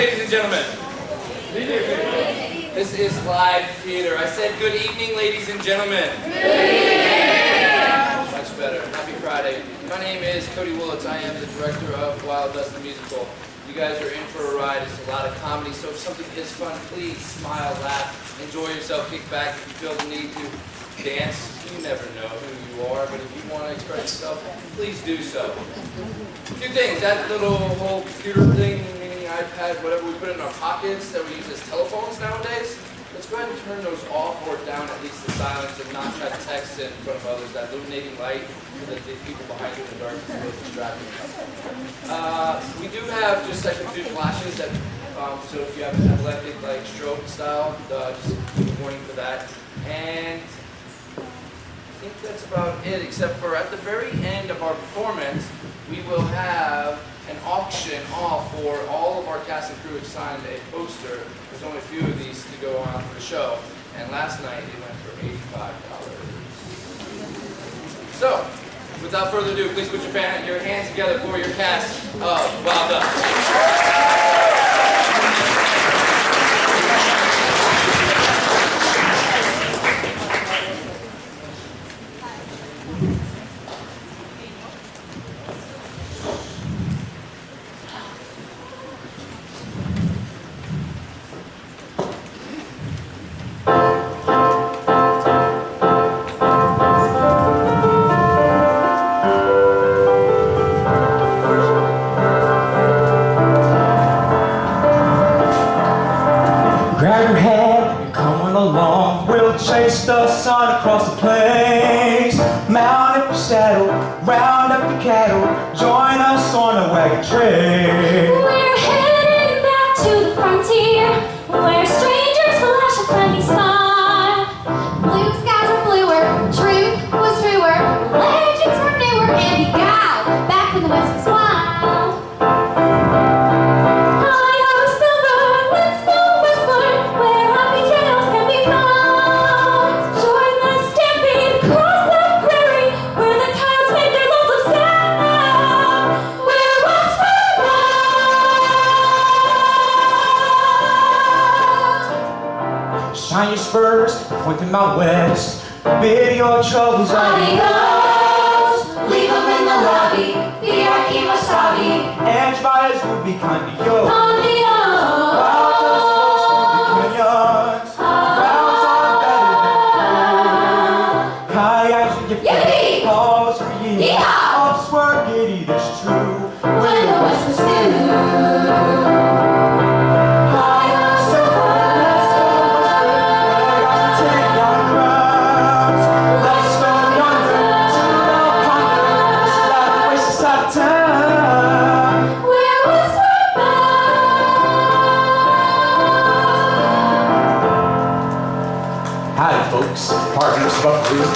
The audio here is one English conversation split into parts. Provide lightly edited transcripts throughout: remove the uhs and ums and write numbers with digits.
ladies and gentlemen. This is live theater. I said good evening, ladies and gentlemen. Much better. Happy Friday. My name is Cody Willits. I am the director of Wild Dust the Musical. You guys are in for a ride. It's a lot of comedy, so if something is fun, please smile, laugh, enjoy yourself, kick back. If you feel the need to dance, you never know who you are, but if you want to express yourself, please do so. Two things. That little whole computer thing, meaning iPad, whatever we put in our pockets that we use as telephones nowadays, let's go ahead and turn those off or down at least to silence and not try to text in front of others. That illuminating light so that the people behind you in the dark is really distracting. We do have just like a few flashes that, so if you have an epileptic like stroke style, just keep a warning for that. And I think that's about it, except for at the very end of our performance, we will have an auction off for all of our cast and crew who signed a poster. There's only a few of these to go on for the show, and last night it went for $85. So, without further ado, please put your hands together for your cast of Wild Dust. Chase the sun across the plains, mount up your saddle, round up your cattle, join us on a wagon train. We're heading back to the frontier, where strangers flash a friendly smile. Blue skies were bluer, truth was truer, legends were newer, and beguiled back when the West was wild. Shine your spurs, point them out west. Bid your troubles adios. Leave them in the lobby. The Arky Wasabi. And try as would be kind to you. Wild Dust, Crowds are better than kayaks with your feet. Calls for you. Upsward giddy, that's true. When the West was new. Partners of Uproot,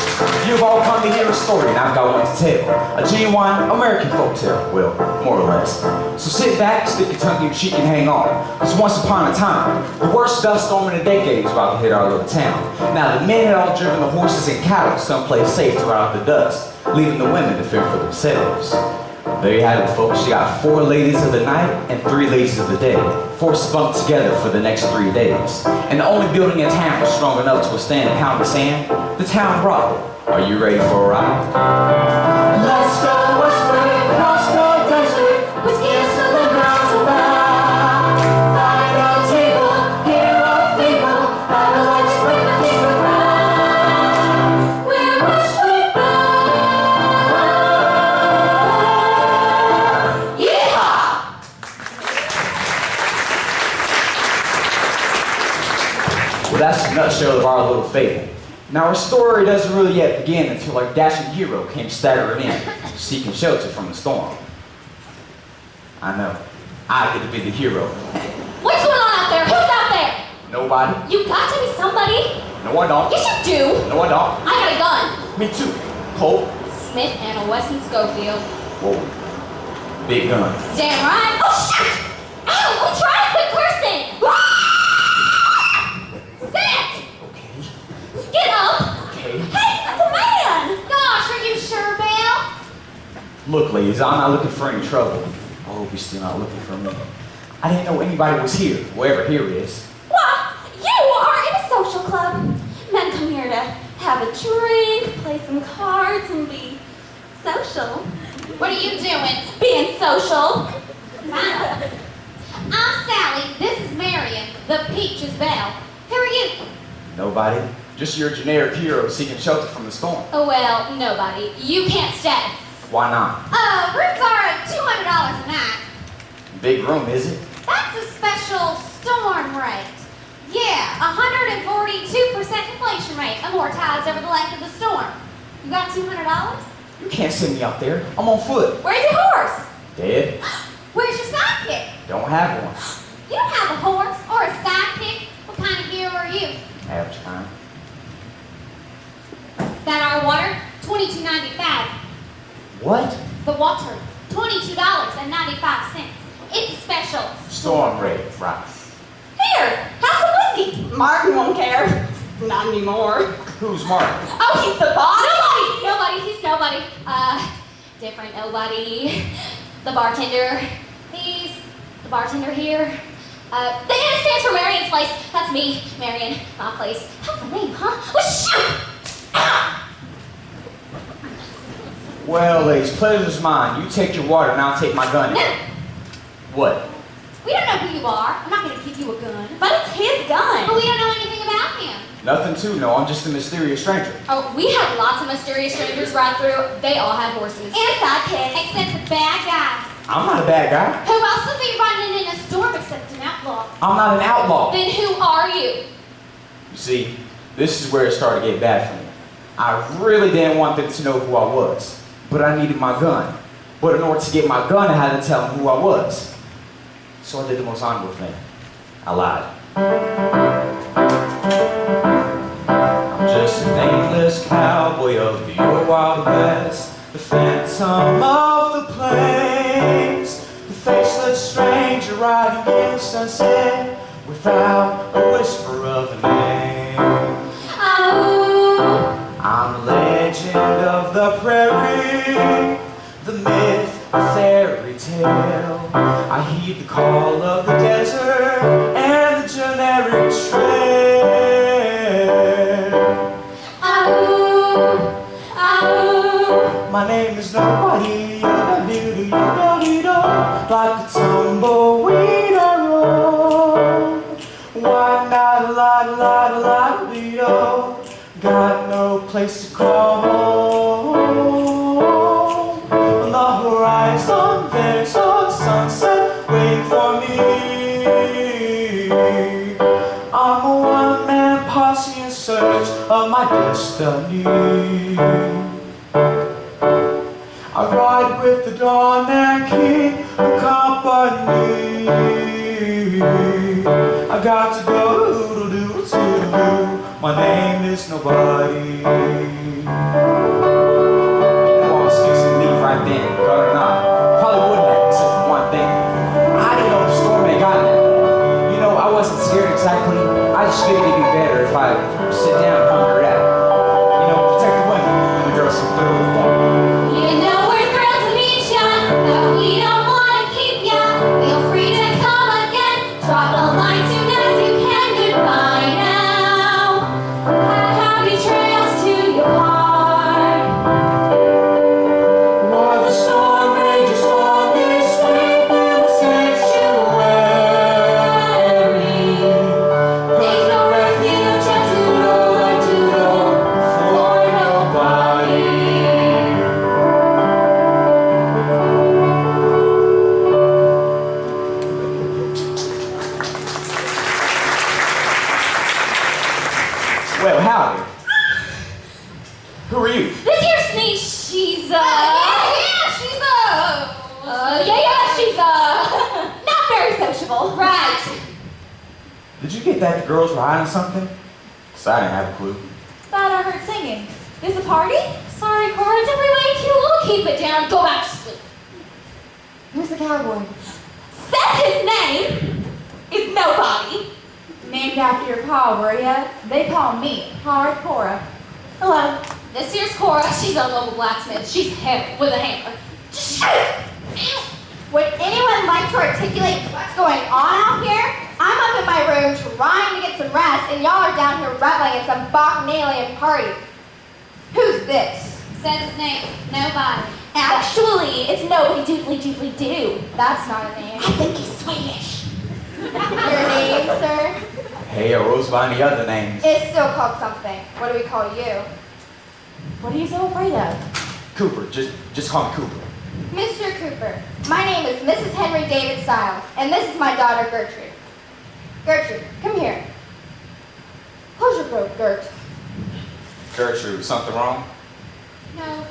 you've all come to hear a story, and I've got one to tell. A genuine American folktale, well, more or less. So sit back, stick your tongue in your cheek, and hang on. Because once upon a time, the worst dust storm in a decade was about to hit our little town. Now, the men had all driven the horses and cattle someplace safe to ride out the dust, leaving the women to fend for themselves. There you have it, folks. You got 4 ladies of the night and 3 ladies of the day, forced to bunk together for the next 3 days. And the only building in town was strong enough to withstand a pound of sand, the town brothel. Are you ready for a ride? Let's go westward across the desert. Whiskey and some girls about. Find a table, hear a fable. Have a lunch with the people round. We're westward bound. Yeehaw! Well, that's a nutshell of our little fable. Now, our story doesn't really yet begin until our dashing hero came staggering in, seeking shelter from the storm. I know. I get to be the hero. What's going on out there? Who's out there? Nobody. You got to be somebody. No, I don't. Yes, you do. No, I don't. I got a gun. Me too. Colt. Smith and a Wesson Schofield. Whoa. Big gun. Damn right. Oh, shit! Ow! I'm trying to quit cursing! Sit! Okay. Get up! Okay. Hey, that's a man! Gosh, are you sure, Belle? Look, ladies, I'm not looking for any trouble. I hope you're still not looking for me. I didn't know anybody was here, whoever here is. Well, you are in a social club. Men come here to have a drink, play some cards, and be social. What are you doing? Being social. I'm Sally. This is Marion, the Peaches Belle. Who are you? Nobody. Just your generic hero seeking shelter from the storm. Oh, well, nobody. You can't stay. Why not? Rooms are $200 a night. Big room, is it? That's a special storm rate. Yeah, 142% inflation rate amortized over the length of the storm. You got $200? You can't send me out there. I'm on foot. Where's your horse? Dead. Where's your sidekick? Don't have one. You don't have a horse or a sidekick. What kind of hero are you? Average kind. That our water? $22.95. What? The water, $22.95. It's a special. Storm rate, right. Here, have some whiskey. Martin won't care. Not anymore. Who's Mark? Oh, he's the boss? Nobody, he's nobody. Different nobody. The bartender. He's the bartender here. The N stands for Marion's Place. That's me, Marion, my place. How's the name, huh? Well, shoot! Ah! Well, ladies, pleasure's mine. You take your water and I'll take my gun. No, What? we don't know who you are. I'm not gonna give you a gun. But it's his gun. But we don't know anything about him. Nothing to know. I'm just a mysterious stranger. Oh, we have lots of mysterious strangers ride through. They all have horses. And sidekicks. Except the bad guys. I'm not a bad guy. Who else would be riding in a storm except an outlaw? I'm not an outlaw. Then who are you? You see, this is where it started to get bad for me. I really didn't want them to know who I was, but I needed my gun. But in order to get my gun, I had to tell them who I was. So I did the most honorable thing. I lied. I'm just a nameless cowboy of the old Wild West, the phantom of the plains, the faceless stranger riding in the sunset without a whisper of a name. Oh, I'm a legend of the prairie, the myth, the fairy tale. I heed the call of the desert and the generic trail. oh, oh. My name is nobody, like a tumbleweed I roll. Why not a Leo? Got no place to call home. On the horizon there's a sunset waiting for me. I'm a one-man posse in search of my destiny. I ride with the dawn and keep company. I got to go do. My name is nobody. Paul sticks and leave right then, got or not. Probably wouldn't have, except for one thing. I didn't know the storm had gotten that. You know, I wasn't scared exactly. I just figured it'd be better if I sit down and hunger it out. You know, protect the women when the girls come through. You know we're thrilled to meet ya, but we don't wanna keep ya. Feel free to come again. Drop a line soon as you can. Goodbye now. Happy trails to your heart. While the storm rages on this sleeping sanctuary, There's no refuge and to for nobody. Well, howdy. Who are you? This here Sneeze, she's she's not very sociable. Right. Did you get that the girls were hiding something? 'Cause I didn't have a clue. Thought I heard singing. This a party? Sorry, Cora, did we wake you? We'll keep it down. Go back to sleep. Who's the cowboy? Says his name is nobody. Named after your pa, were ya? They call me Hard Cora. Hello. This here's Cora. She's a local blacksmith. She's heavy with a hammer. Just shoot! Ow. Would anyone like to articulate what's going on out here? I'm up in my room trying to get some rest, and y'all are down here reveling in some bacchanalian party. Who's this? Says his name. Nobody. Actually, it's nobody doodly doodly do. That's not a name. I think he's Swedish. Your name, sir? Hey, or goes by any other names. It's still called something. What do we call you? What are you so afraid of? Cooper, just call me Cooper. Mr. Cooper, my name is Mrs. Henry David Stiles, and this is my daughter, Gertrude. Gertrude, come here. Close your throat, Gert. Gertrude, something wrong? No,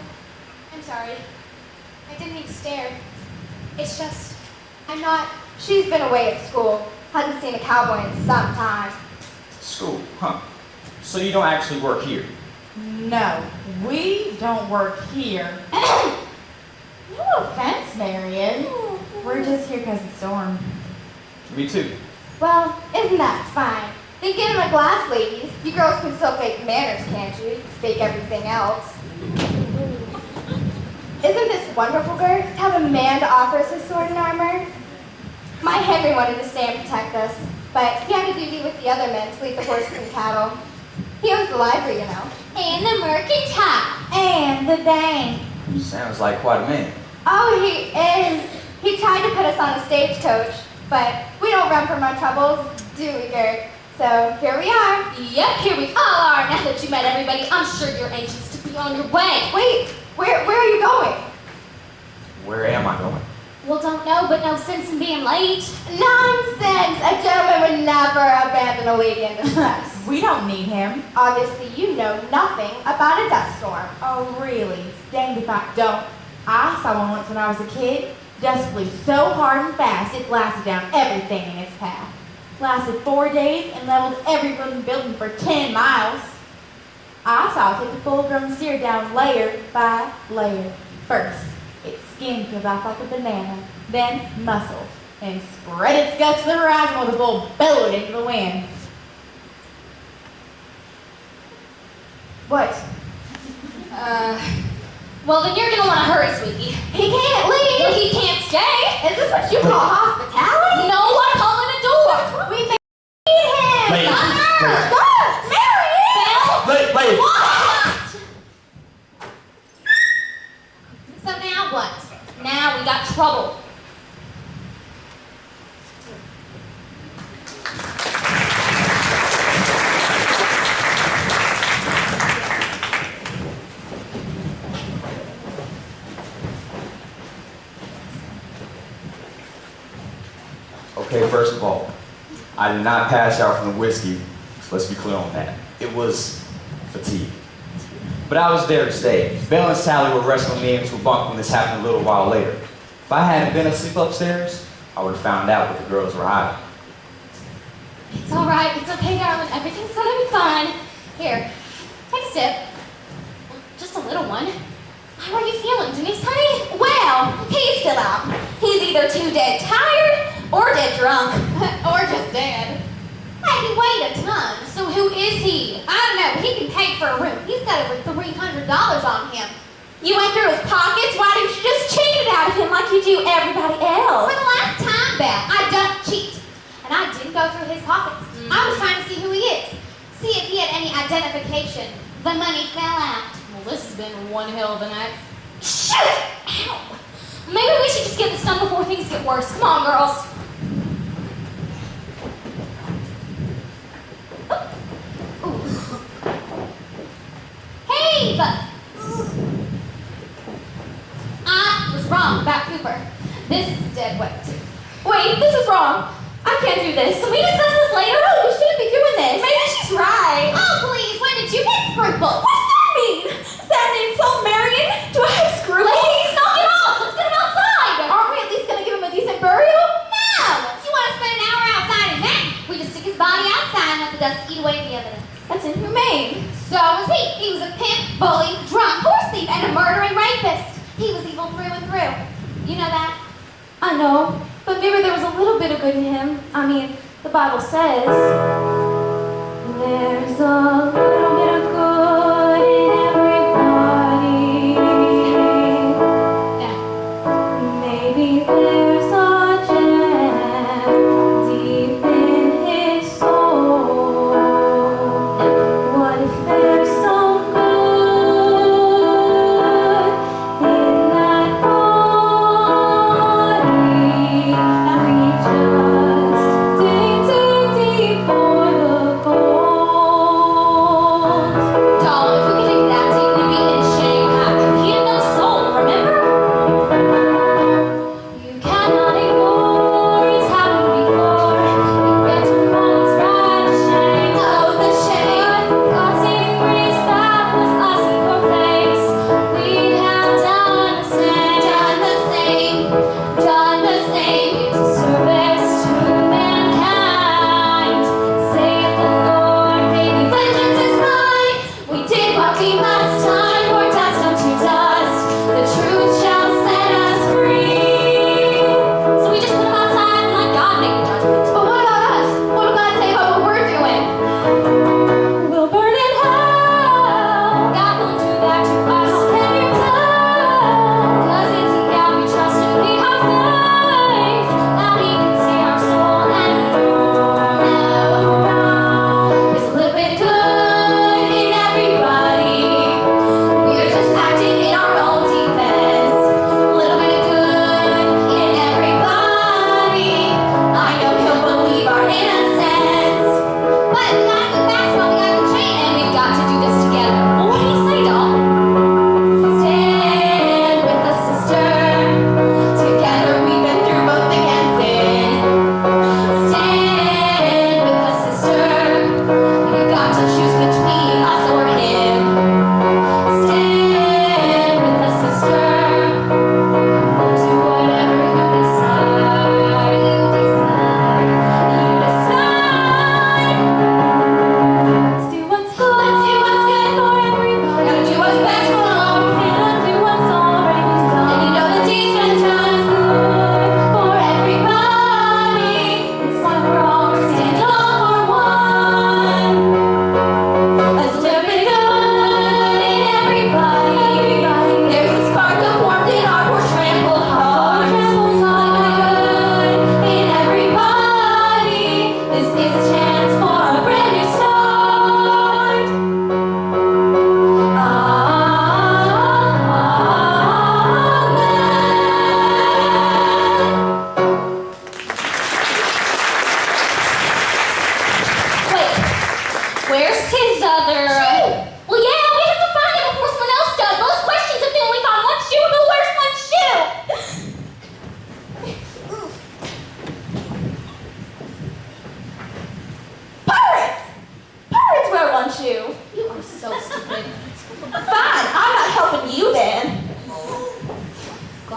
I'm sorry. I didn't mean to stare. It's just, I'm not. She's been away at school. Hadn't seen a cowboy in some time. School, huh? So you don't actually work here? No, we don't work here. No offense, Marion. We're just here because of the storm. Me too. Well, isn't that fine? Then give him a glass, ladies. You girls can still fake manners, can't you? Fake everything else. Isn't this wonderful, Gert? To have a man to offer us his sword and armor? My Henry wanted to stay and protect us, but he had a duty with the other men to lead the horses and cattle. He owns the library, you know. And the mercantile. And the bank. Sounds like quite a man. Oh, he is. He tried to put us on a stagecoach, but we don't run from our troubles, do we, Gert? So here we are. Yep, here we all are. Now that you met everybody, I'm sure you're anxious to be on your way. Wait, where are you going? Where am I going? Well, don't know, but no sense in being late. Nonsense! A gentleman would never abandon a lady in distress. We don't need him. Obviously, you know nothing about a dust storm. Oh, really? Danged if I don't. I saw one once when I was a kid. Dust flew so hard and fast, it blasted down everything in its path. Lasted 4 days and leveled every wooden building for 10 miles. I saw it take a full-grown steer down layer by layer. First, its skin peeled off like a banana, then muscle, and spread its guts to the horizon while the bull bellowed into the wind. What? Well, then you're gonna want to hurry, sweetie. He can't leave! Well, he can't stay. Is this what you call hospitality? No, I'm calling a door. We may need him! Lady, Gunner! lady. Marion! Lady. What? So now what? Now we got trouble. Okay, first of all, I did not pass out from the whiskey. Let's be clear on that. It was fatigue. But I was there to stay. Belle and Sally were wrestling me into a bunk when this happened a little while later. If I hadn't been asleep upstairs, I would have found out what the girls were hiding. It's all right. It's okay, darling. Everything's gonna be fine. Here, take a sip. Just a little one. How are you feeling, Denise, honey? Well, he's still out. He's either too dead tired or dead drunk. Or just dead. Hey, he weighed a ton. So who is he? I don't know. He can pay for a room. He's got over $300 on him. You went through his pockets. Why didn't you just cheat it out of him like you do everybody else? For the last time, Belle, I don't cheat. And I didn't go through his pockets. I was trying to see who he is. See if he had any identification. The money fell out. Well, this has been one hell of a night. Shoot! Ow! Maybe we should just get this done before things get worse. Come on, girls. Hey! I was wrong about Cooper. This is dead weight. Wait, this is wrong. I can't do this. Can we discuss this later? No, we shouldn't be doing this. Maybe she's right. Oh, please. When did you get scruples? What does that mean? Is that an insult, Marion? Do I have scruples? Ladies, knock it off. Let's get him outside. Aren't we at least going to give him a decent burial? No. You want to spend an hour outside and then we just stick his body outside and let the dust eat away the evidence. That's inhumane. So was he. He was a pimp, bully, drunk, horse thief, and a murdering rapist. He was evil through and through. You know that? I know, but maybe there was a little bit of good in him. I mean, the Bible says there's a little bit of good in everybody. Yeah. Maybe there's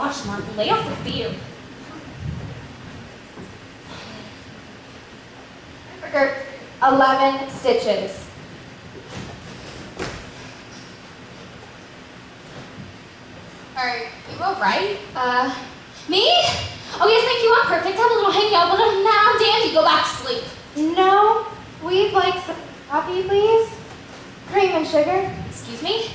gosh, Martin, lay off the beer. Gertrude, 11 stitches. Are you alright? Me? Oh yes, thank you, I'm perfect. Have a little hangout, but other than that, I'm dandy. Go back to sleep. No. We'd like some coffee, please. Cream and sugar. Excuse me?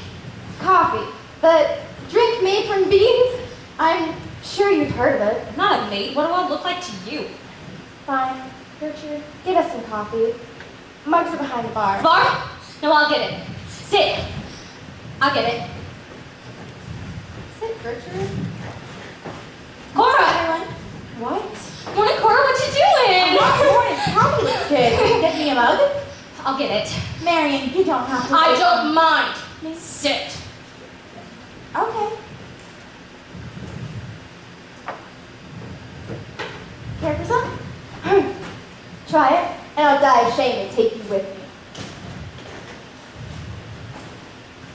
Coffee. The drink made from beans. I'm sure you've heard of it. I'm not a maid. What do I look like to you? Fine. Gertrude, get us some coffee. Mugs are behind the bar. Bar? No, I'll get it. Sit. I'll get it. Sit, Gertrude. Cora! Everyone. What? Morning, Cora, what you doing? Morning, coffee this kid. Get me a mug? I'll get it. Marion, you don't have to. I don't mind. Sit. Okay. Care for some? Try it, and I'll die of shame and take you with me.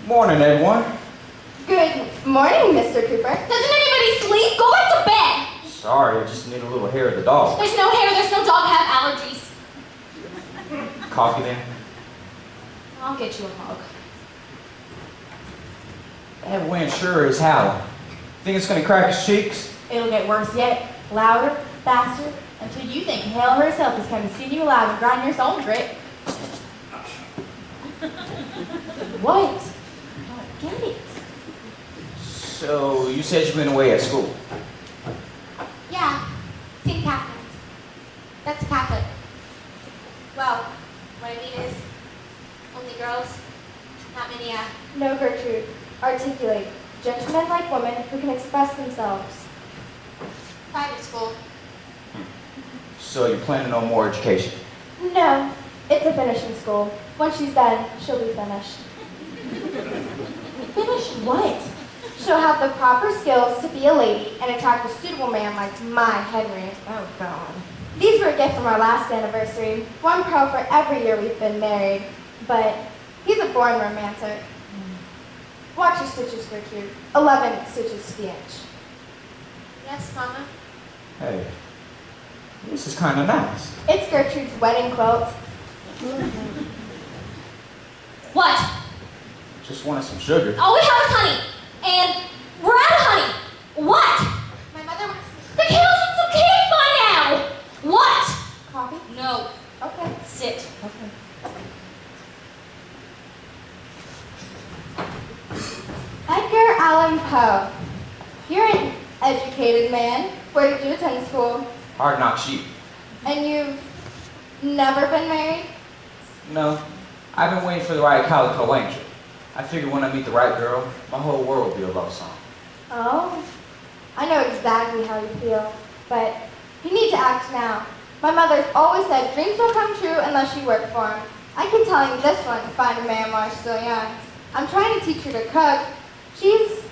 Morning, everyone. Good morning, Mr. Cooper. Doesn't anybody sleep? Go back to bed. Sorry, I just need a little hair of the dog. There's no hair, there's no dog, I have allergies. Coffee then? I'll get you a mug. That wind sure is howling. Think it's gonna crack his cheeks? It'll get worse yet. Louder, faster, until you think hell herself is coming to skin you alive and grind your soul to grit. What? I don't get it. So, you said you've been away at school. Yeah, St. Catherine's. That's Catholic. Well, what I mean is, only girls, not many, No, Gertrude. Articulate. Gentlemen like women who can express themselves. Private school. So you're planning on more education? No, it's a finishing school. Once she's done, she'll be finished. Finish what? She'll have the proper skills to be a lady and attract a suitable man like my Henry. Oh, God. These were a gift from our last anniversary. One pearl for every year we've been married. But he's a born romantic. Watch your stitches, Gertrude. 11 stitches to the inch. Yes, Mama? Hey, this is kind of nice. It's Gertrude's wedding quilt. What? Just wanted some sugar. All we have is honey. And we're out of honey. What? My mother wants The candles and some cake by now. What? coffee. No. Okay. Sit. Edgar Allan Poe. You're an educated man. Where did you attend school? Hard knock sheep. And you've never been married? No, I've been waiting for the right calico angel. I figure when I meet the right girl, my whole world will be a love song. Oh, I know exactly how you feel, but you need to act now. My mother's always said dreams will come true unless you work for them. I keep telling you this one to find a man while she's still young. I'm trying to teach her to cook. She's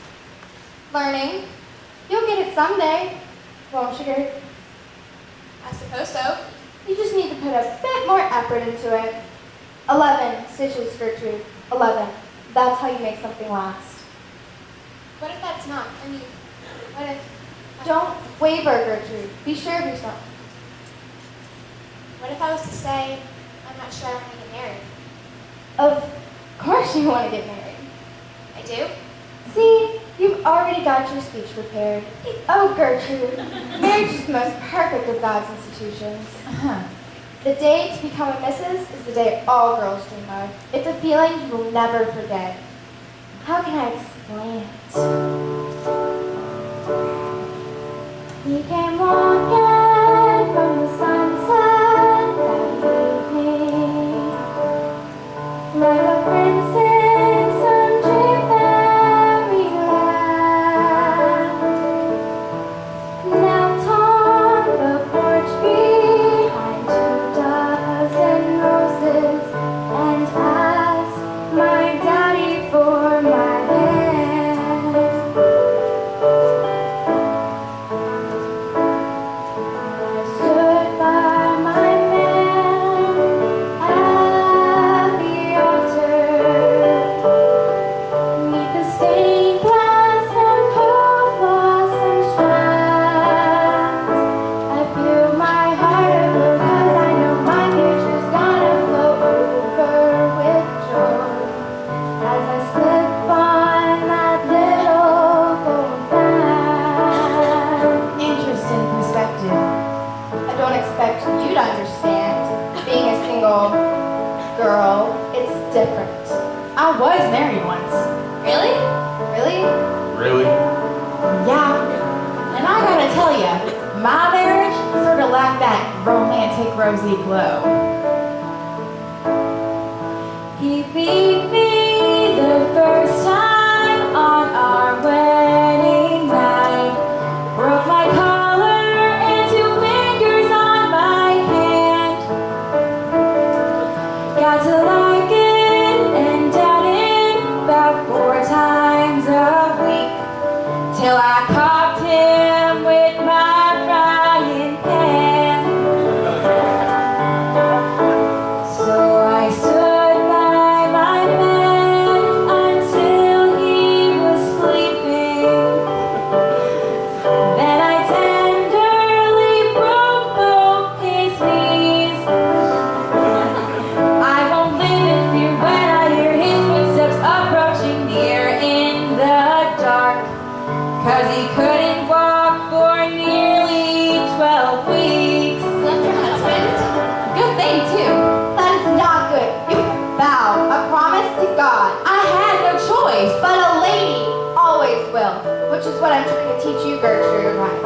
learning. You'll get it someday, won't you, Gert? I suppose so. You just need to put a bit more effort into it. 11 stitches, Gertrude. 11. That's how you make something last. What if that's not? I mean, what if... Don't waver, Gertrude. Be sure of yourself. What if I was to say, I'm not sure I want to get married? Of course you want to get married. I do? See, you've already got your speech prepared. Oh, Gertrude, marriage is the most perfect of God's institutions. The day to become a missus is the day all girls dream of. It's a feeling you will never forget. How can I explain it? We came walking from the sunset that evening, like a prince in some dream fairyland. Knelt on the porch behind 2 dozen roses and asked my daddy for my hand. married once. Really? Really? Really? Yeah. And I gotta tell ya, my marriage sort of lacked that romantic rosy glow. He beat me the first time on our wedding night. Broke my collar and 2 fingers on my hand. Got to like it and done it about 4 times a week. Till I copped him with my frying pan. So I stood by my man until he was sleeping. Then I tenderly broke both his knees. I won't live in fear when I hear his footsteps approaching near in the dark. 'Cause he couldn't walk for nearly 12 weeks. Left your husband? Good thing, too. That is not good. You vow a promise to God. I had no choice. But a lady always will, which is what I'm trying to teach you, Gertrude. Right.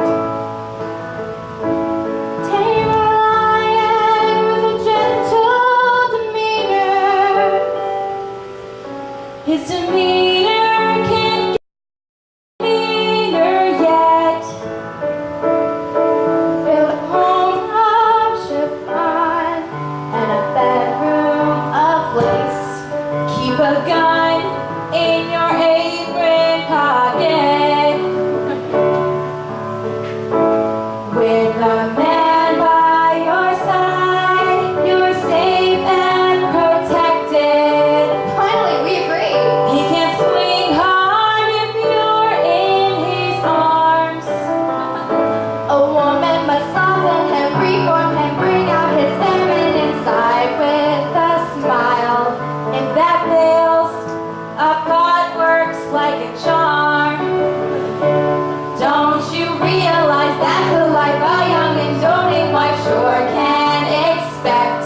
Tame a lion with a gentle demeanor. His demeanor can't get meaner yet. Build a home of chiffon and a bedroom of lace. Keep a gun in your apron pocket. With a man by your side, you're safe and protected. Finally, we agree. He can't swing hard if you're in his arms. A woman must soften him, reform him, bring out his feminine side with a smile. If that fails, a pot works like a charm. Don't you realize that's the life a young and doting wife sure can expect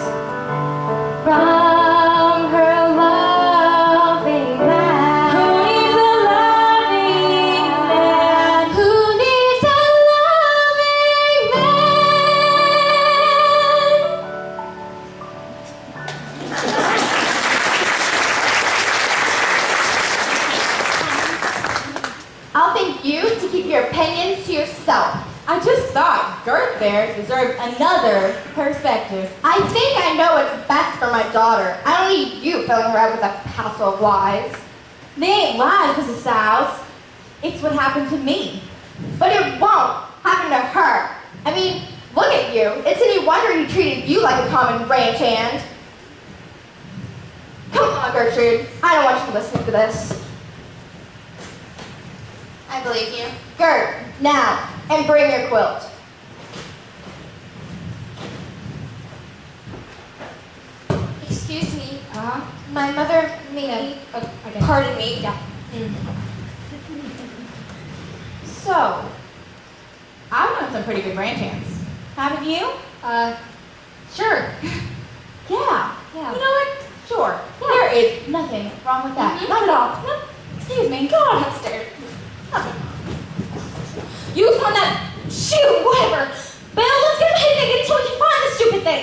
from her loving man? Who needs a loving man? Who needs a loving man? I'll thank you to keep your opinions to yourself. I just thought Gert there deserved another perspective. I think I know what's best for my daughter. I don't need you filling her out with a passel of lies. They ain't lies, Mrs. Stiles. It's what happened to me. But it won't happen to her. I mean, look at you. It's any wonder he treated you like a common ranch hand. Come on, Gertrude. I don't want you to listen to this. I believe you. Gert, now, and bring your quilt. Excuse me. My mother made pardon me. Yeah. So, I've known some pretty good ranch hands. Haven't you? Sure. Yeah. Yeah. You know what? Sure. Yeah. There is nothing wrong with that. Mhm. Not at all. No. Excuse me. Go on upstairs. You found that shoe, whatever. Bill, let's get ahead and get until we can find the stupid thing.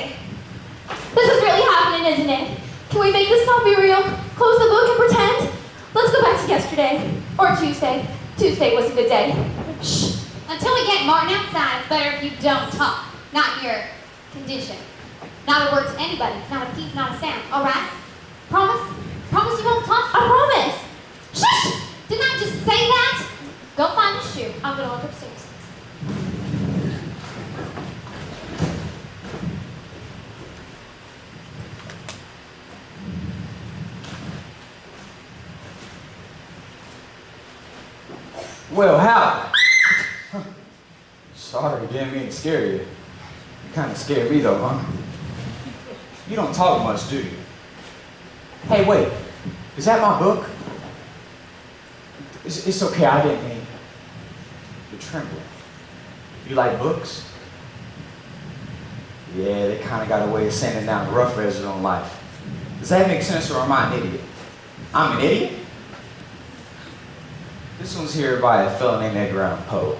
This is really happening, isn't it? Can we make this not be real? Close the book and pretend? Let's go back to yesterday. Or Tuesday. Tuesday was a good day. Shh. Until we get Martin outside, it's better if you don't talk. Not your condition. Not a word to anybody. Not a peep, not a sound. All right? Promise? Promise you won't talk? I promise. Shush! Didn't I just say that? Go find the shoe. I'm gonna look upstairs. Well, Hal. Sorry, didn't mean to scare you. You kind of scared me though, huh? You don't talk much, do you? Hey, wait. Is that my book? It's okay, I didn't mean. You're trembling. You like books? Yeah, they kind of got a way of sanding down the rough edges on life. Does that make sense, or am I an idiot? I'm an idiot. This one's here by a fellow named Edgar Allan Poe.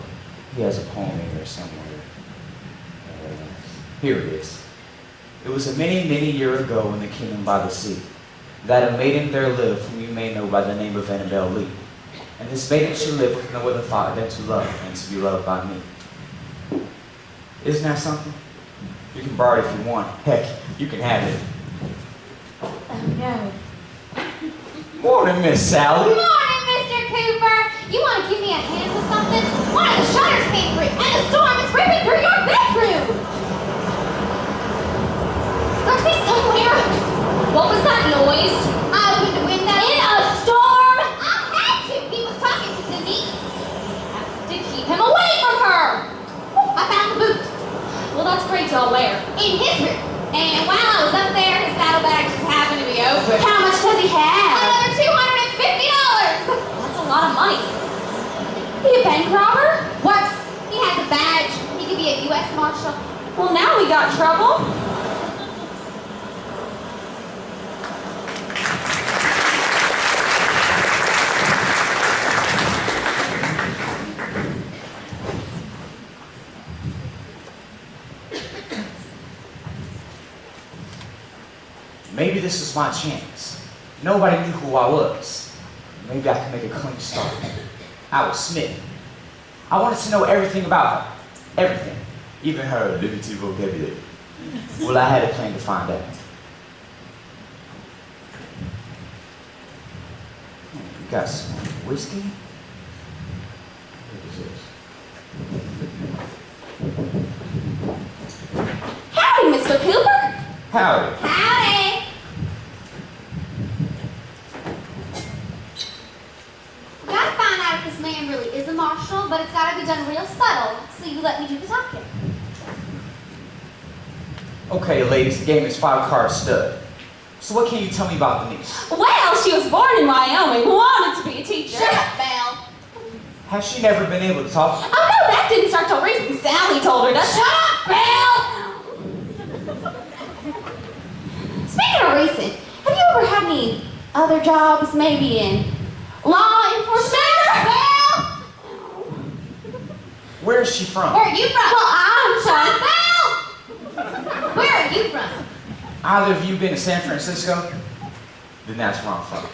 He has a poem in here somewhere. Here it is. It was a many, many year ago in the kingdom by the sea, that a maiden there lived whom you may know by the name of Annabel Lee. And this maiden she lived with no other thought than to love and to be loved by me. Isn't that something? You can borrow it if you want. Heck, you can have it. Oh no. Morning, Miss Sally. Morning, Mr. Cooper. You want to give me a hand with something? One of the shutters came free, and the storm is ripping through your bedroom. There's me somewhere. What was that noise? I opened the window. In a storm? I had to. He was talking to Denise. I have to keep him away from her. I found the boot. Well, that's great, y'all. Where? In his room. And while I was up there, his saddlebag just happened to be open. How much does he have? Another $250. That's a lot of money. He a bank robber? Worse, he has a badge. He could be a U.S. Marshal. Well, now we got trouble. Maybe this was my chance. Nobody knew who I was. Maybe I could make a clean start. I was smitten. I wanted to know everything about her. Everything. Even her limited vocabulary. Well, I had a plan to find out. You got some whiskey? What is this? Howdy, Mr. Cooper. Howdy. Howdy. We gotta find out if this man really is a marshal, but it's gotta be done real subtle, so you let me do the talking. Okay, ladies, the game is 5-card stud. So what can you tell me about the niece? Well, she was born in Wyoming, wanted to be a teacher. Shut up, Belle. Has she never been able to talk? Oh no, that didn't start till recent. Sally told her to Shut up, Belle! Speaking of recent, have you ever had any other jobs, maybe in law enforcement? Belle! Where is she from? Where are you from? Well, I'm Shut from. up, Belle! Where are you from? Either of you been to San Francisco? Then that's where I'm from.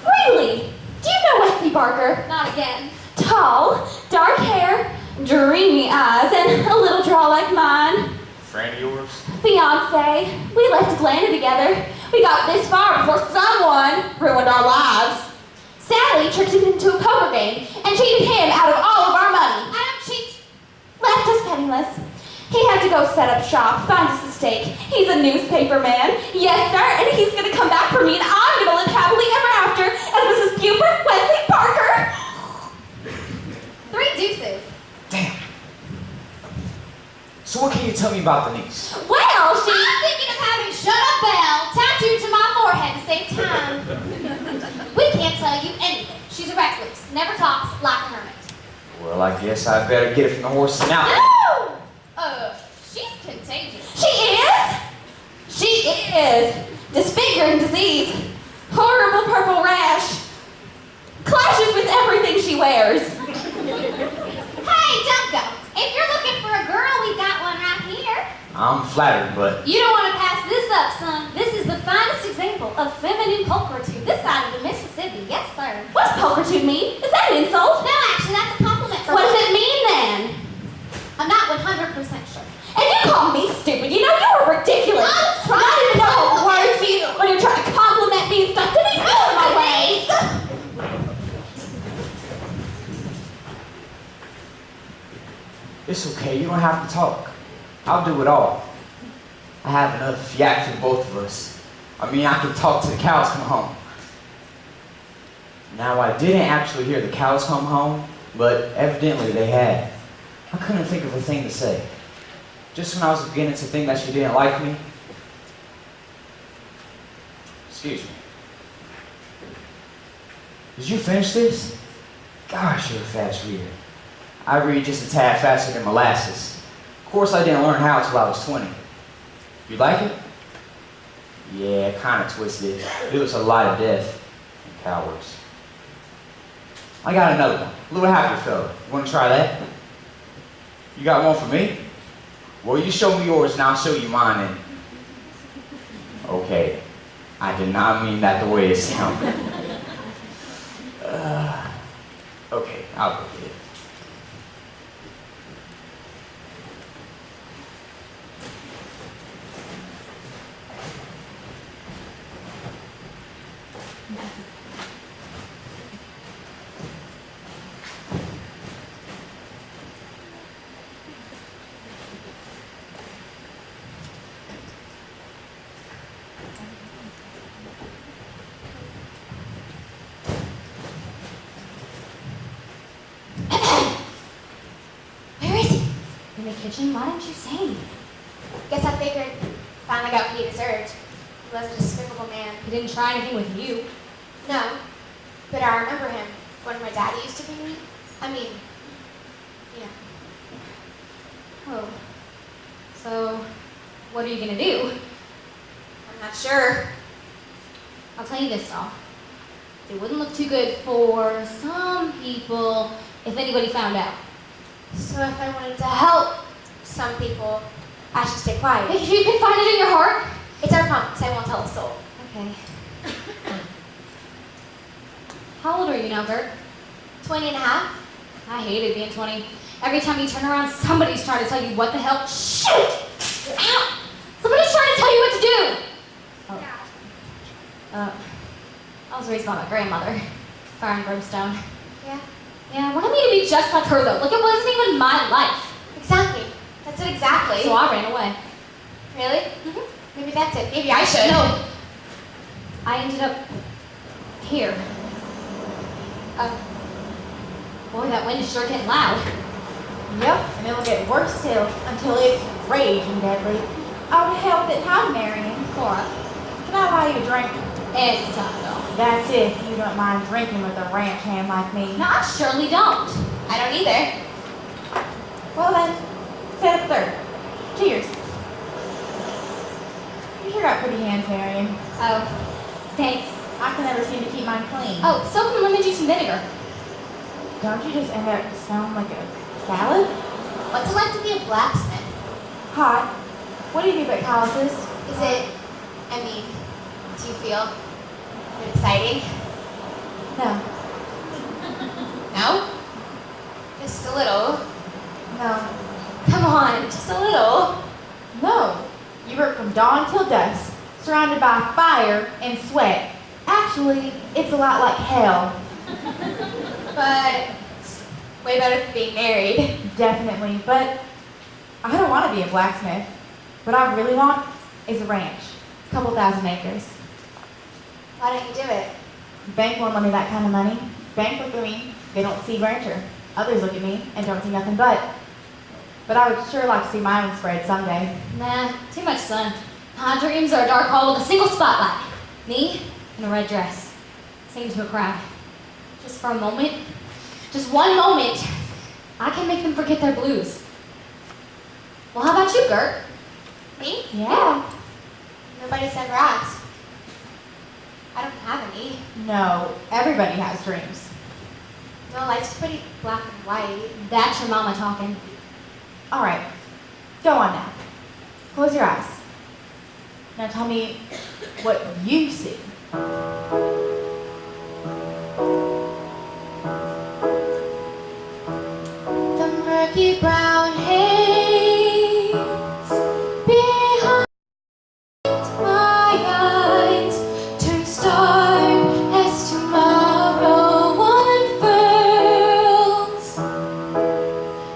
Really? Do you know Wesley Barker? Not again. Tall, dark hair, dreamy eyes, and a little draw like mine. Friend of yours? Fiance. We left Atlanta together. We got this far before someone ruined our lives. Sally tricked him into a poker game and cheated him out of all of our money. I don't cheat. Left us penniless. He had to go set up shop, find us a stake. He's a newspaper man. Yes, sir, and he's gonna come back for me and I'm gonna live happily ever after as Mrs. Buford Wesley Parker. 3 deuces. Damn. So what can you tell me about the niece? Well, she... I'm thinking of having Shut Up Belle tattooed to my forehead to save time. We can't tell you anything. She's a recluse, never talks, like a hermit. Well, I guess I better get it from the horse's mouth. No! She's contagious. She is? She is. Disfiguring disease. Horrible purple rash. Clashes with everything she wears. Hey, don't go. If you're looking for a girl, we've got one right here. I'm flattered, but You don't want to pass this up, son. This is the finest example of feminine pulchritude this side of the Mississippi. Yes, sir. What's pulchritude mean? Is that an insult? No, actually, that's a compliment for What does it mean then? I'm not 100% sure. And you call me stupid. You know, you were ridiculous. I was trying Not even to know what compliment words mean when you're trying to compliment me and stuff. Denise, get out of my way. it's okay. You don't have to talk. I'll do it all. I have enough yak for both of us. I mean, I can talk till the cows come home. Now, I didn't actually hear the cows come home, but evidently they had. I couldn't think of a thing to say. Just when I was beginning to think that she didn't like me. Excuse me. Did you finish this? Gosh, you're a fast reader. I read just a tad faster than molasses. Of course, I didn't learn how till I was 20. You like it? Yeah, kind of twisted. It was a lot of death. Cowards. I got another one. A little happier fella. You wanna try that? You got one for me? Well, you show me yours and I'll show you mine and... Okay. I did not mean that the way it sounded. Okay, I'll go get it. Where is he? In the kitchen? Why didn't you say anything? Guess I figured finally got what he deserved. He was a despicable man. He didn't try anything with you. No, but I remember him when my daddy used to beat me. I mean, yeah. Oh. So, what are you gonna do? I'm not sure. I'll tell you this, though. It wouldn't look too good for some people if anybody found out. So if I wanted to help some people, I should stay quiet. If you can find it in your heart. It's our promise. I won't tell a soul. Okay. How old are you now, Bert? 20 and a half? I hated being 20. Every time you turn around, somebody's trying to tell you what the hell. Shoot! Ow! Somebody's trying to tell you what to do! I was raised by my grandmother. Fire and brimstone. Yeah. Yeah, I wanted me to be just like her, though. Like, it wasn't even my life. Exactly. That's it exactly. So I ran away. Really? Mm-hmm. Maybe that's it. Maybe I should. No. I ended up here. Boy, that wind is sure getting loud. Yep, and it'll get worse still until it's raging deadly. I would help it. Hi, Marion. Cora. Can I buy you a drink? Anytime, though. That's if you don't mind drinking with a ranch hand like me. No, I surely don't. I don't either. Well then, set up third. Cheers. You sure got pretty hands, Marion. Oh, thanks. I can never seem to keep mine clean. Oh, soap and lemon juice and vinegar. Don't you just end up smelling like a salad? What's it like to be a blacksmith? Hot. What do you do but calluses? Is it, I mean, do you feel exciting? No. No? Just a little. No. Come on, just a little. No. You work from dawn till dusk, surrounded by fire and sweat. Actually, it's a lot like hell. But it's way better than being married. Definitely, but I don't want to be a blacksmith. What I really want is a ranch. A couple thousand acres. Why don't you do it? Bank won't lend me that kind of money. Bank look at me, they don't see rancher. Others look at me and don't see nothing but. But I would sure like to see my own spread someday. Nah, too much sun. My dreams are a dark hall with a single spotlight. Me in a red dress, singing to a crowd. Just for a moment, just one moment, I can make them forget their blues. Well, how about you, Gert? Me? Yeah. Nobody's ever asked. I don't have any. No, everybody has dreams. No, life's pretty black and white. That's your mama talking. All right, go on now. Close your eyes. Now tell me what you see. The murky brown haze behind my eyes turn stark as tomorrow unfurls.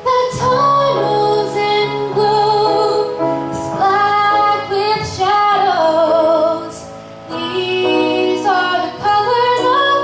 The tunnels in blue is black with shadows. These are the colors of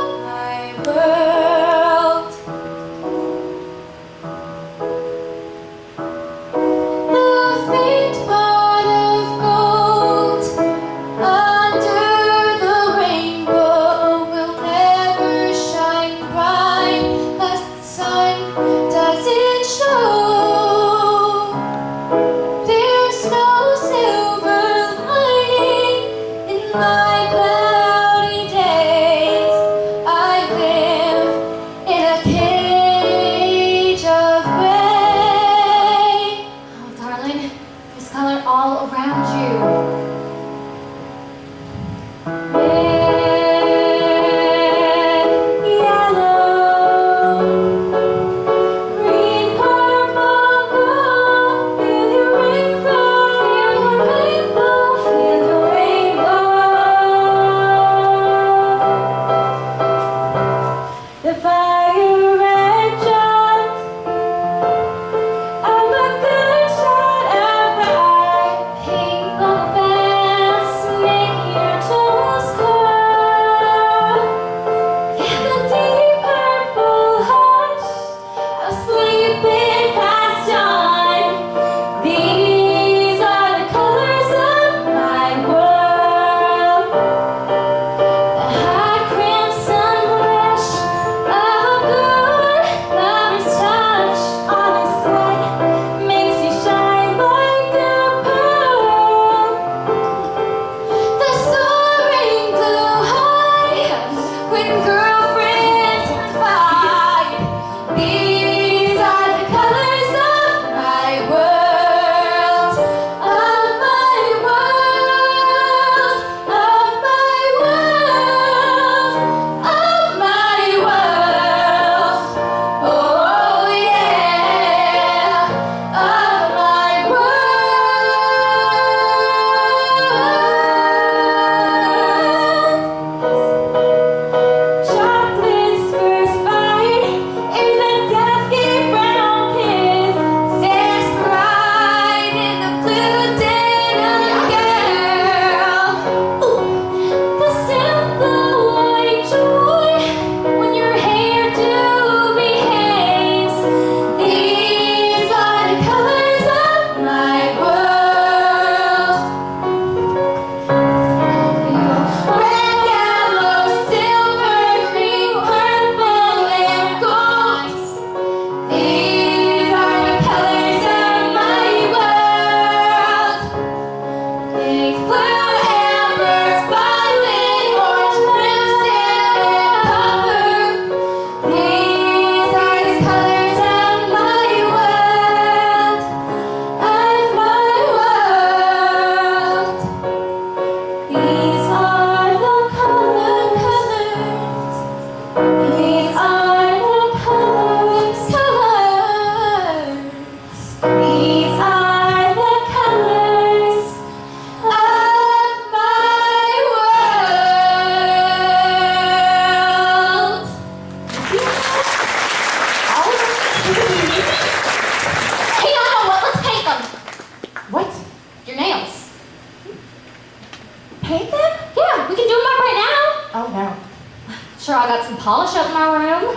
I got some polish up in my room.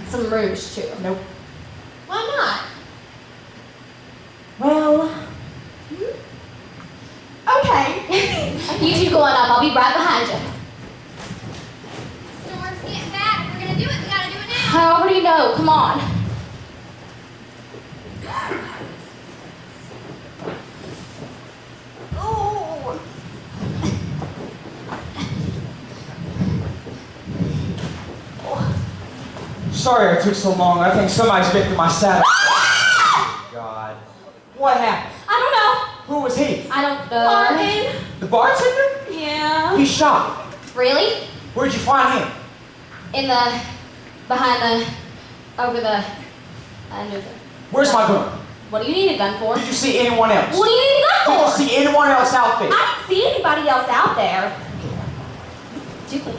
Some rouge, too. Nope. Why not? Well, okay. You two go on up. I'll be right behind you. Storm's getting bad. If we're gonna do it, we gotta do it now. I already know. Come on. Oh. Sorry I took so long. I think somebody's been through my saddle. God. What happened? I don't know. Who was he? I don't know. Marvin? The bartender? Yeah. He's shot. Really? Where'd you find him? Behind the, under the. Where's my gun? What do you need a gun for? Did you see anyone else? What do you need a gun Did you for? see anyone else out there? I didn't see anybody else out there. Stupid.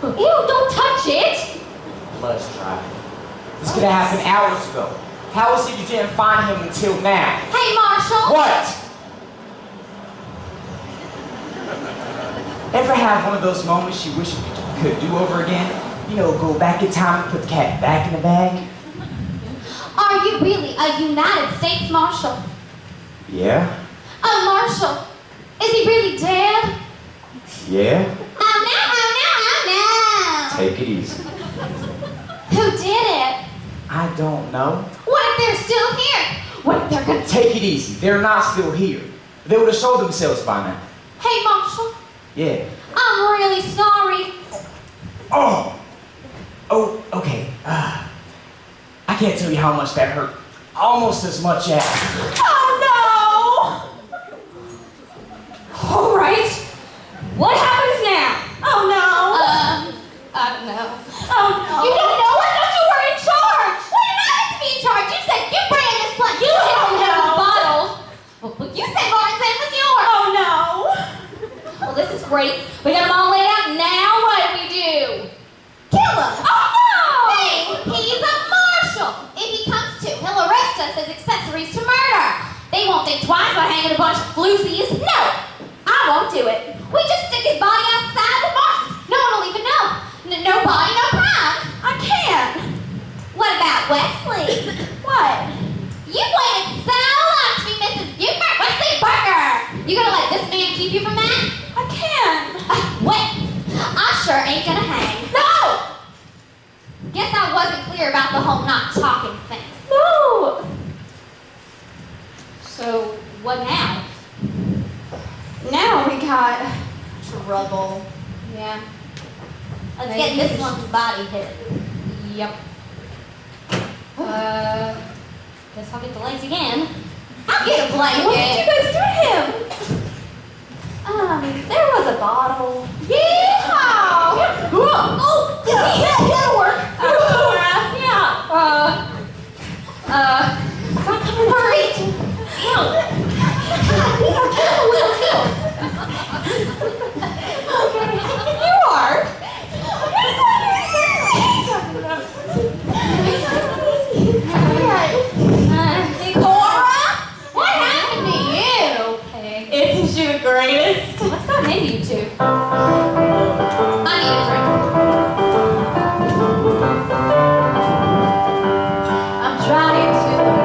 Ew, don't touch it! Let's try. This could have happened hours ago. How is it you didn't find him until now? Hey, Marshall! What? Ever have one of those moments you wish you could do over again? You know, go back in time and put the cat back in the bag? Are you really a United States Marshal? Yeah? Marshal, is he really dead? Yeah? Oh no! Take it easy. Who did it? I don't know. What if they're still here? What if they're gonna... Take it easy. They're not still here. They would have showed themselves by now. Hey, Marshal, Yeah. I'm really sorry. Oh! Oh, okay. I can't tell you how much that hurt. Almost as much as... Oh All right. What happens now? no! Oh no! I don't know. Oh no! You don't know? I thought you were in charge. What am I to be in charge? You said you bring in this plant. You hit him with the bottle. Well, you said Martin was yours. Oh no! Well, this is great. We got them all laid out. Now what do we do? Kill him. Oh no! Hey, he's a marshal. If he comes to, he'll arrest us as accessories to murder. They won't think twice about hanging a bunch of floozies. No, I won't do it. We just stick his body outside the marsh. No one will even know. No body, no crime. I can't! What about Wesley? What? You waited so long to be Mrs. Buford, Wesley Parker. You gonna let this man keep you from that? I can't! Wait, I sure ain't gonna hang. No! Guess I wasn't clear about the whole not talking thing. No! So, what now? Now we got trouble. Yeah. Let's get this one's body hit. Yep. Guess I'll get the legs again. I'll get a blanket. What did you guys do to him? There was a bottle. Yeehaw! Oh, yeah, that'll work. Hurry. You are? Cora? What happened to you? Hey. Isn't she the greatest? What's gotten into you two? I need a drink. I'm trying to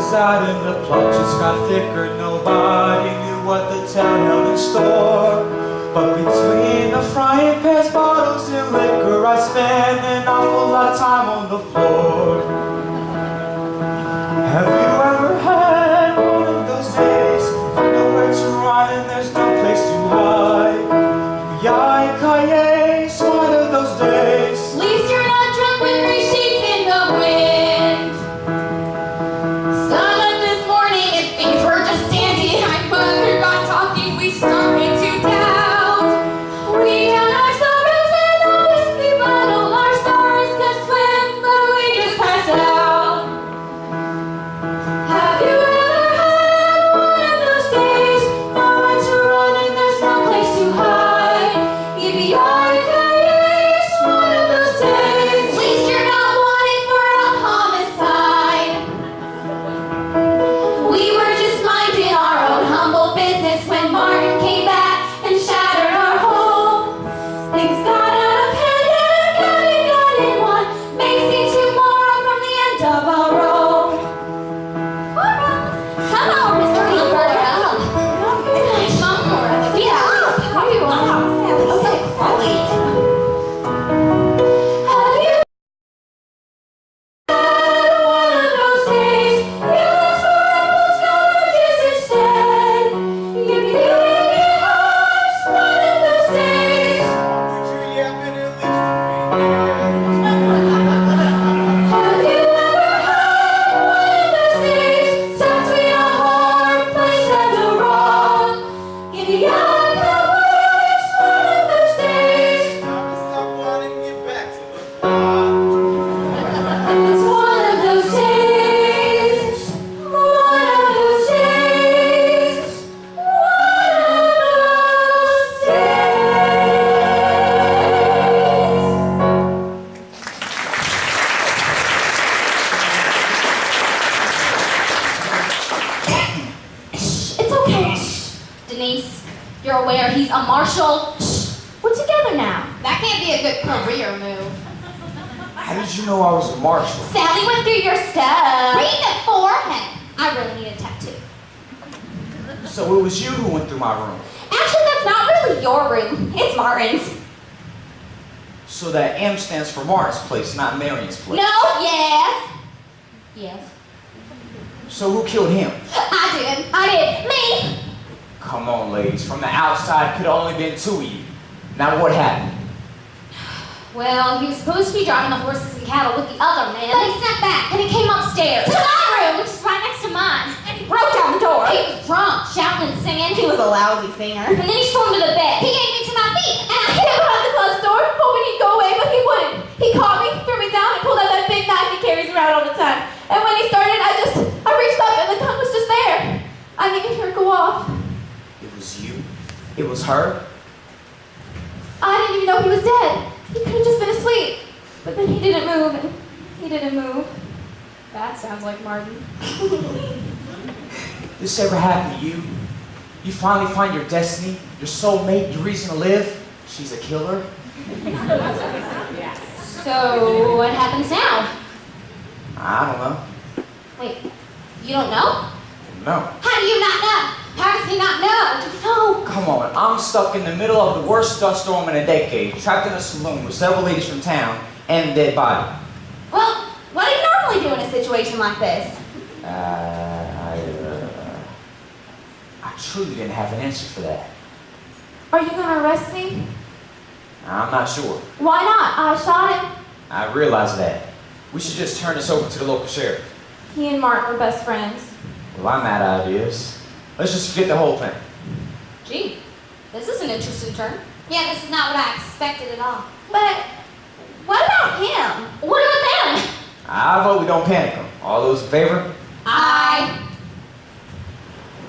was out and the plot just got thicker. Nobody knew what the town held in store. But between the frying pans, bottles, and liquor, I spent an awful lot of time on the floor. Have you ever had one of those days? Nowhere to run and there's no place to hide. Yippee-ki-yay, it's one of those days. At least you're not drunk with 3 sheets in the wind. Sun up this morning and things were just dandy. I mother got talking, we started to doubt. We had our sorrows and a whiskey bottle. Our stars could swim, but we just passed out. Have you ever had one of those days? Nowhere to run and there's no place to hide. Yippee-ki-yay, it's one of those days. At least you're not wanted for a homicide. We were just minding our own humble business when Martin came back and shattered our home. Things got out of hand and a cabin got in one. May see tomorrow from the end of our road. Hello, Mr. Cooper. Yeah, how are you? Okay. Have you had one of those days? You asked for apples, got oranges instead. Yippee-ki-yay, it's one of those days. Have you ever had one of those days? Sat between a hard place and a rock. Yippee-ki-yay, it's one of those days. It's one of those days. One of those days. One of those days. It's okay. Denise, you're aware he's a marshal. We're together now. That can't be a good career move. How did you know I was a marshal? Sally went through your stuff. Read the forehead. I really need a tattoo. So it was you who went through my room. Actually, that's not really your room. It's Martin's. So that M stands for Martin's place, not Marion's place. No, yes. Yes. So who killed him? I did. Me. Come on, ladies. From the outside, could have only been 2 of you. Now what happened? Well, he was supposed to be driving the horses and cattle with the other man. But he snapped back and he came upstairs to my room, which is right next to mine. And he broke down the door. He was drunk, shouting and singing. He was a lousy singer. And then he stormed to the bed. He gave me to my feet, and I hid behind the closed door, hoping he'd go away, but he wouldn't. He caught me, threw me down, and pulled out that big knife he carries around all the time. And when he started, I reached up, and the gun was just there. I didn't hear it go off. It was you? It was her? I didn't even know he was dead. He could have just been asleep. But then he didn't move, and he didn't move. That sounds like Martin. This ever happened to you? You finally find your destiny, your soulmate, your reason to live? She's a killer? So, what happens now? I don't know. Wait, you don't know? No. How do you not know? How does he not know? No. Come on, I'm stuck in the middle of the worst dust storm in a decade, trapped in a saloon with several ladies from town and a dead body. Well, what do you normally do in a situation like this? I truly didn't have an answer for that. Are you gonna arrest me? I'm not sure. Why not? I shot him. I realize that. We should just turn this over to the local sheriff. He and Martin were best friends. Well, I'm out of ideas. Let's just forget the whole thing. Gee, this is an interesting turn. Yeah, this is not what I expected at all. But what about him? What about them? I vote we don't panic them. All those in favor?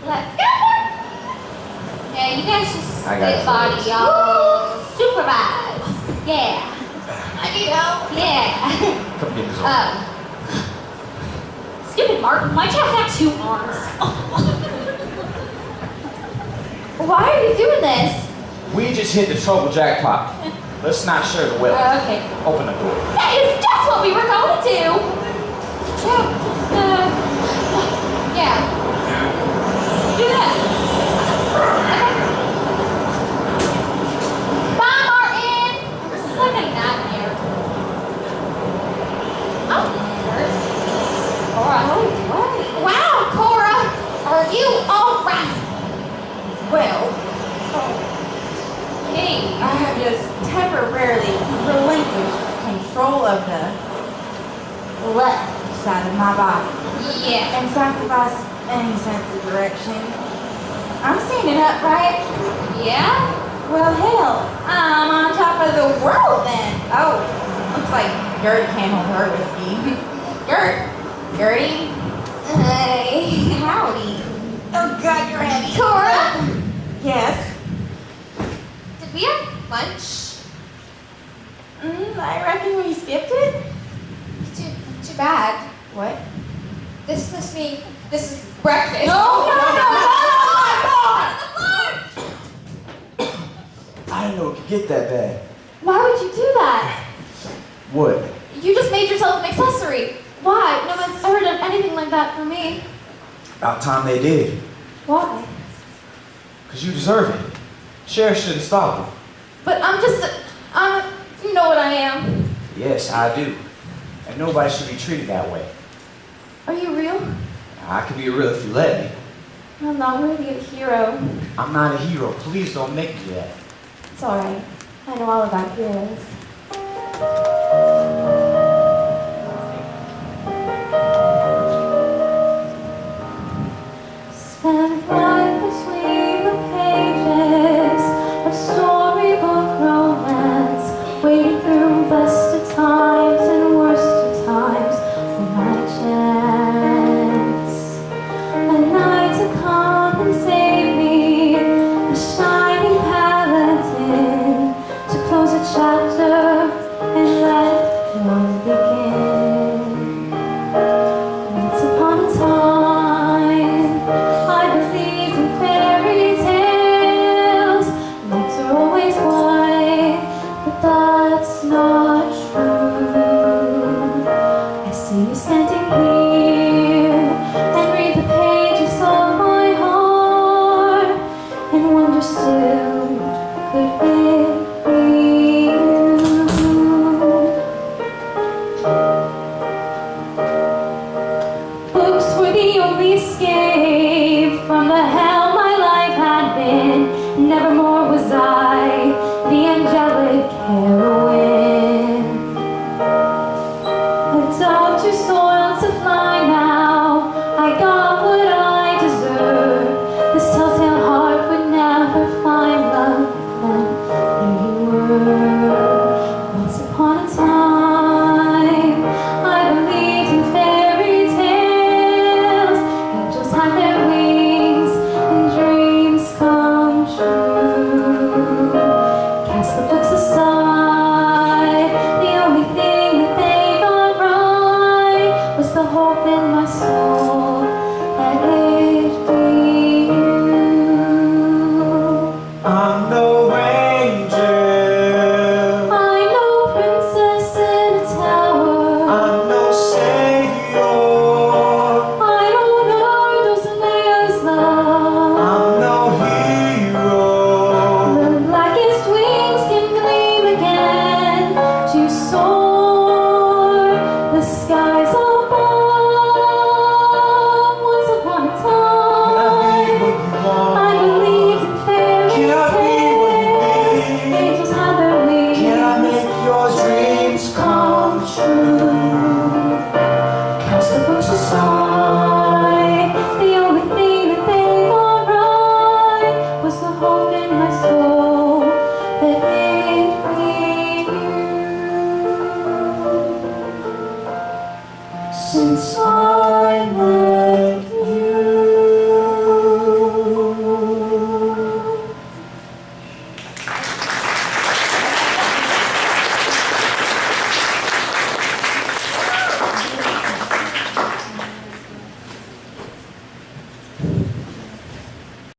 Let's go. Yeah, you guys just I got get it. body, y'all. Supervise. Yeah. I need help. Yeah. Come get this over. Stupid Martin, why'd you have to have 2 arms? Why are you doing this? We just hit the trouble jackpot. Let's not share the wealth. Okay. Open the door. That is just what we were going to do. Yeah, Yeah. and sacrifice any sense of direction. I'm standing up, right? Yeah? Well, hell, I'm on top of the world then. Oh, looks like Gert can't hold her whiskey. Gertie? Hey. Howdy. Oh God, you're heavy. Cora, Yes. did we have lunch? I reckon we skipped it. Too bad. What? This must mean this is breakfast. No. I didn't know it could get that bad. Why would you do that? What? You just made yourself an accessory. Why? No one's ever done anything like that for me. About time they did. Why? Because you deserve it. Sheriff should have stopped them. But you know what I am. Yes, I do. And nobody should be treated that way. Are you real? I could be real if you let me. I'm not worthy of a hero. I'm not a hero. Please don't make me that. It's alright. I know all about heroes. Spend life between the pages of storybook romance, wading through best of times and worst of times for my chance. A night to come and save me, a shining paladin to close a chapter and let one begin. Once upon a time, I believed in fairy tales. Nights are always white, but that's not true. I see you standing here and read the pages of my heart and wonder still, could it be you? Books were the only escape from the hell my life had been. Nevermore was I the angelic heroine. A dove too soiled to fly now. I got what I